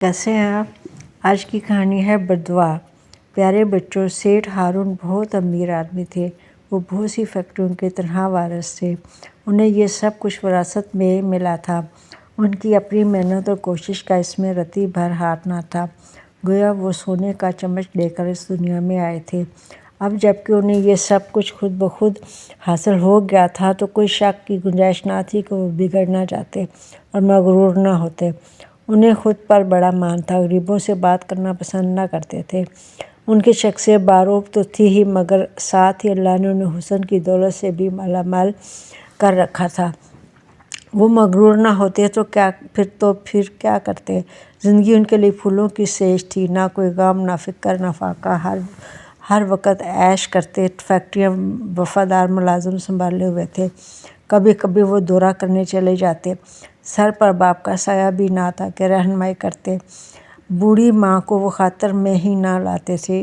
कैसे हैं आप। आज की कहानी है बदवा। प्यारे बच्चों, सेठ हारून बहुत अमीर आदमी थे। वो बहुत सी फैक्ट्रियों के तनहा वारिस थे। उन्हें ये सब कुछ विरासत में मिला था। उनकी अपनी मेहनत और कोशिश का इसमें रत्ती भर हाथ ना था। गोया वो सोने का चम्मच लेकर इस दुनिया में आए थे। अब जबकि उन्हें ये सब कुछ खुद ब खुद हासिल हो गया था तो कोई शक की गुंजाइश ना थी कि वो बिगड़ ना जाते और मगरूर ना होते। उन्हें खुद पर बड़ा मान था। गरीबों से बात करना पसंद ना करते थे। उनकी शख्सियत बारूब तो थी ही, मगर साथ ही अल्लाह ने उन्हें हुस्न की दौलत से भी मालामाल कर रखा था। वो मगरूर ना होते तो फिर क्या करते। ज़िंदगी उनके लिए फूलों की सेज थी। ना कोई गम, ना फ़िक्र, ना फाका। हर वक्त ऐश करते। फैक्ट्रियाँ वफादार मुलाजिम संभाले हुए थे। कभी कभी वो दौरा करने चले जाते। सर पर बाप का साया भी ना था कि रहनुमाई करते। बूढ़ी माँ को वो खातर में ही ना लाते थे।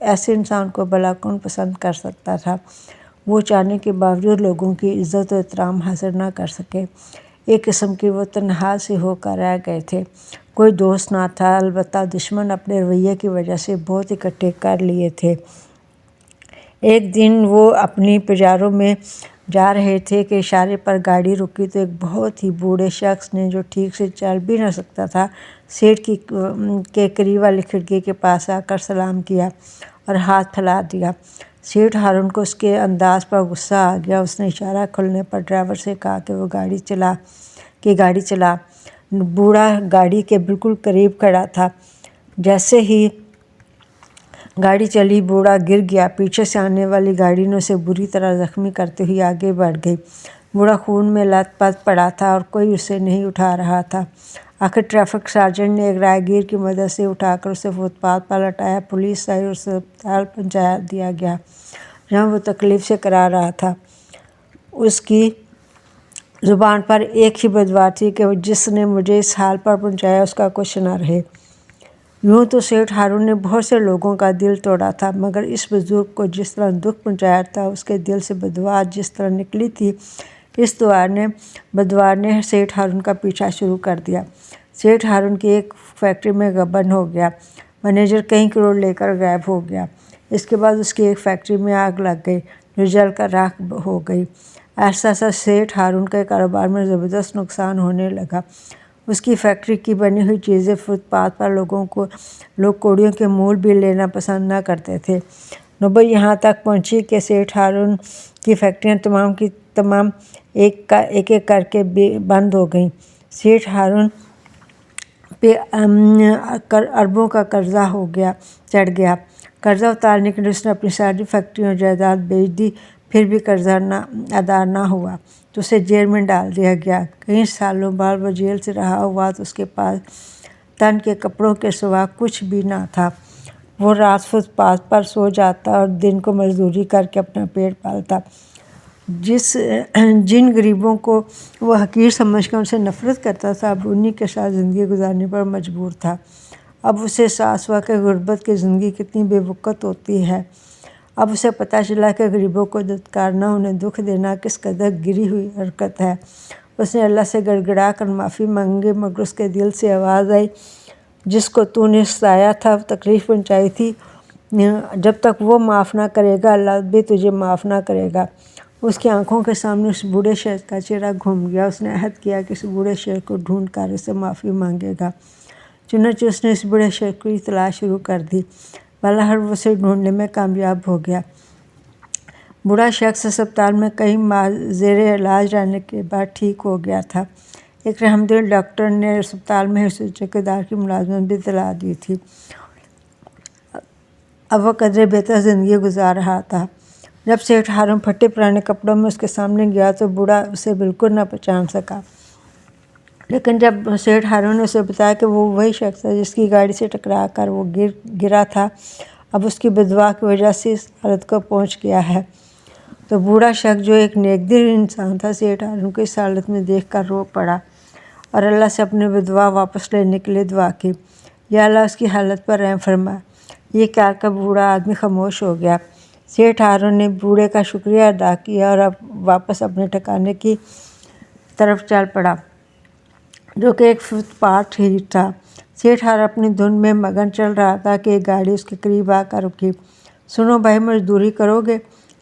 ऐसे इंसान को भला कौन पसंद कर सकता था। वो चाहने के बावजूद लोगों की इज़्ज़त और एहतराम हासिल ना कर सके। एक किस्म की वो तन्हा से होकर रह गए थे। कोई दोस्त ना था, अलबत्ता दुश्मन अपने रवैये की वजह से बहुत इकट्ठे कर लिए थे। एक दिन वो अपनी पजारों में जा रहे थे कि इशारे पर गाड़ी रुकी तो एक बहुत ही बूढ़े शख्स ने, जो ठीक से चल भी ना सकता था, सेठ के करीब वाली खिड़की के पास आकर सलाम किया और हाथ फैला दिया। सेठ हारून को उसके अंदाज पर गुस्सा आ गया। उसने इशारा खुलने पर ड्राइवर से कहा कि वो गाड़ी चला। बूढ़ा गाड़ी के बिल्कुल करीब खड़ा था। जैसे ही गाड़ी चली, बूढ़ा गिर गया। पीछे से आने वाली गाड़ी ने उसे बुरी तरह जख्मी करते हुए आगे बढ़ गई। बूढ़ा खून में लथपथ पड़ा था और कोई उसे नहीं उठा रहा था। आखिर ट्रैफिक सार्जेंट ने एक राहगीर की मदद से उठाकर उसे फुटपाथ पर लटाया। पुलिस आई और उसे अस्पताल पहुंचा दिया गया, जहाँ वो तकलीफ से करा रहा था। उसकी ज़ुबान पर एक ही बदवा थी कि जिसने मुझे इस हाल पर पहुंचाया उसका कुछ न रहे। यूँ तो सेठ हारून ने बहुत से लोगों का दिल तोड़ा था, मगर इस बुजुर्ग को जिस तरह दुख पहुंचाया था, उसके दिल से बदवा जिस तरह निकली थी, इस बदवा ने सेठ हारून का पीछा शुरू कर दिया। सेठ हारून की एक फैक्ट्री में गबन हो गया। मैनेजर कई करोड़ लेकर गायब हो गया। इसके बाद उसकी एक फैक्ट्री में आग लग गई, जो जल कर राख हो गई। ऐसा सेठ हारून के कारोबार में ज़बरदस्त नुकसान होने लगा। उसकी फैक्ट्री की बनी हुई चीज़ें फुटपाथ पर लोग कौड़ियों के मूल भी लेना पसंद न करते थे। नौबत यहाँ तक पहुँची कि सेठ हारून की फैक्ट्रियाँ तमाम की तमाम एक करके बंद हो गईं। सेठ हारून पे अरबों का कर्जा चढ़ गया। कर्जा उतारने के लिए उसने अपनी सारी फैक्ट्री और जायदाद बेच दी। फिर भी कर्जा अदा ना हुआ तो उसे जेल में डाल दिया गया। कई सालों बाद वो जेल से रहा हुआ तो उसके पास तन के कपड़ों के सिवा कुछ भी ना था। वो रात फुटपाथ पर सो जाता और दिन को मजदूरी करके अपना पेट पालता। जिन गरीबों को वो हकीर समझकर उनसे नफरत करता था, अब उन्हीं के साथ ज़िंदगी गुजारने पर मजबूर था। अब उसे एहसास हुआ कि गुर्बत की ज़िंदगी कितनी बेवकूफ़ होती है। अब उसे पता चला कि गरीबों को दुत्कारना, उन्हें दुख देना किस कदर गिरी हुई हरकत है। उसने अल्लाह से गड़गड़ा कर माफ़ी मांगी, मगर उसके दिल से आवाज़ आई, जिसको तूने सताया था, तकलीफ़ पहुँचाई थी, जब तक वो माफ़ ना करेगा, अल्लाह भी तुझे माफ़ ना करेगा। उसकी आंखों के सामने उस बूढ़े शेर का चेहरा घूम गया। उसने अहद किया कि इस बूढ़े शेर को ढूंढ कर उससे माफ़ी मांगेगा। चुनांचे उसने इस बूढ़े शेर की तलाश शुरू कर दी। बहरहाल वो उसे ढूंढने में कामयाब हो गया। बूढ़ा शख्स अस्पताल में कई माह ज़ेरे इलाज रहने के बाद ठीक हो गया था। एक रहमदिल डॉक्टर ने अस्पताल में उसे चौकीदार की मुलाजमत भी दिला दी थी। अब वह कदरे बेहतर ज़िंदगी गुजार रहा था। जब सेठ हारून फटे पुराने कपड़ों में उसके सामने गया तो बूढ़ा उसे बिल्कुल न पहचान सका। लेकिन जब सेठ हारून ने उसे बताया कि वो वही शख्स है जिसकी गाड़ी से टकरा कर वो गिरा था, अब उसकी बदवा की वजह से इस हालत को पहुंच गया है, तो बूढ़ा शख्स, जो एक नेकदिल इंसान था, सेठ हारून को इस हालत में देखकर रो पड़ा और अल्लाह से अपनी बदवा वापस लेने के लिए दुआ की। या अल्लाह उसकी हालत पर रहम फरमा। ये कहकर बूढ़ा आदमी खामोश हो गया। सेठ हारून ने बूढ़े का शुक्रिया अदा किया और अब वापस अपने ठिकाने की तरफ चल पड़ा, जो कि एक फुटपाथ ही था। सेठ हारून अपनी धुन में मगन चल रहा था कि एक गाड़ी उसके करीब आकर रुकी। सुनो भाई, मजदूरी करोगे?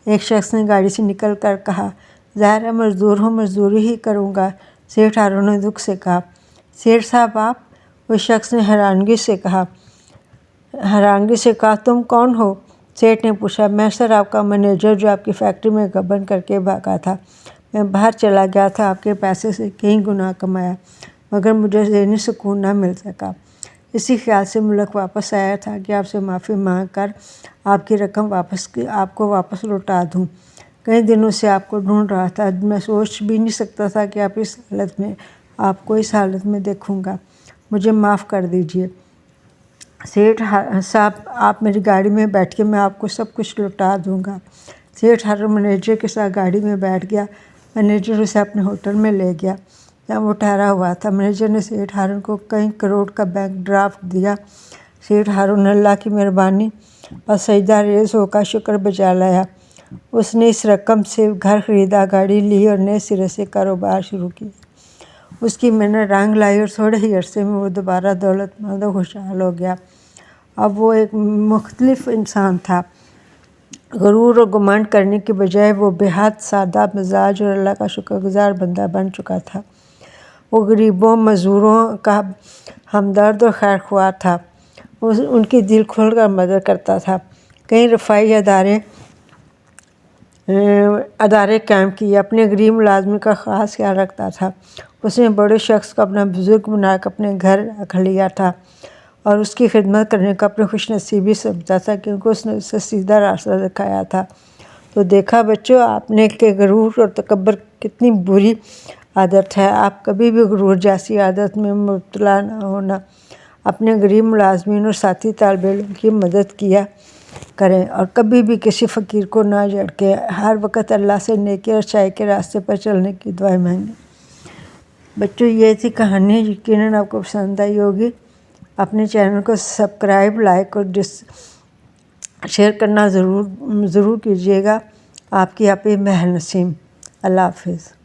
एक शख्स ने गाड़ी से निकल कर कहा। ज़ाहिर है मजदूर हूँ, मजदूरी ही करूँगा, सेठ हारून ने दुख से कहा। सेठ साहब आप? उस शख्स ने हैरानगी से कहा, तुम कौन हो? सेठ ने पूछा। मैं सर आपका मैनेजर, जो आपकी फैक्ट्री में गबन करके भागा था। मैं बाहर चला गया था, आपके पैसे से कई गुना कमाया, मगर मुझे ज़हनी सुकून ना मिल सका। इसी ख्याल से मुल्क वापस आया था कि आपसे माफ़ी मांग कर आपकी रकम आपको वापस लौटा दूँ। कई दिनों से आपको ढूंढ रहा था, मैं सोच भी नहीं सकता था कि आपको इस हालत में देखूँगा। मुझे माफ़ कर दीजिए सेठ साहब, आप मेरी गाड़ी में बैठ के मैं आपको सब कुछ लौटा दूँगा। सेठ हारून मैनेजर के साथ गाड़ी में बैठ गया। मैनेजर उसे अपने होटल में ले गया जहाँ वो ठहरा हुआ था। मैनेजर ने सेठ हारून को कई करोड़ का बैंक ड्राफ्ट दिया। सेठ हारून अल्लाह की मेहरबानी और सजदा रेज़ होकर शुक्र बजा लाया। उसने इस रकम से घर ख़रीदा, गाड़ी ली और नए सिरे से कारोबार शुरू किया। उसकी मेहनत रंग लाई और थोड़े ही अरसे में वो दोबारा दौलतमंद और खुशहाल हो गया। अब वो एक मुख्तलिफ इंसान था। गरूर और गुमान करने की बजाय वो बेहद सादा मिजाज और अल्लाह का शुक्रगुजार बंदा बन चुका था। वो गरीबों मज़दूरों का हमदर्द और खैरख्वाह था। उनकी दिल खोल कर मदद करता था। कई रफ़ाई अदारे कायम किए। अपने गरीब मुलाजमी का ख़ास ख्याल रखता था। उसने बड़े शख्स को अपना बुज़ुर्ग बनाकर अपने घर रख लिया था और उसकी खिदमत करने को अपनी खुशनसीबी समझता था, क्योंकि उसने उसे सीधा रास्ता दिखाया था। तो देखा बच्चों आपने कि गरूर और तकब्बुर कितनी बुरी आदत है। आप कभी भी गरूर जैसी आदत में मुब्तला ना होना। अपने गरीब मुलाजमीन और साथी तालिब इल्म की मदद किया करें और कभी भी किसी फ़कीर को ना झटके। हर वक्त अल्लाह से नेकी और अच्छाई के रास्ते पर चलने की दुआएं मांगें। बच्चों ये थी कहानी, यकीनन आपको पसंद आई होगी। अपने चैनल को सब्सक्राइब, लाइक और शेयर करना ज़रूर कीजिएगा। आपकी महल नसीम। अल्लाह हाफिज़।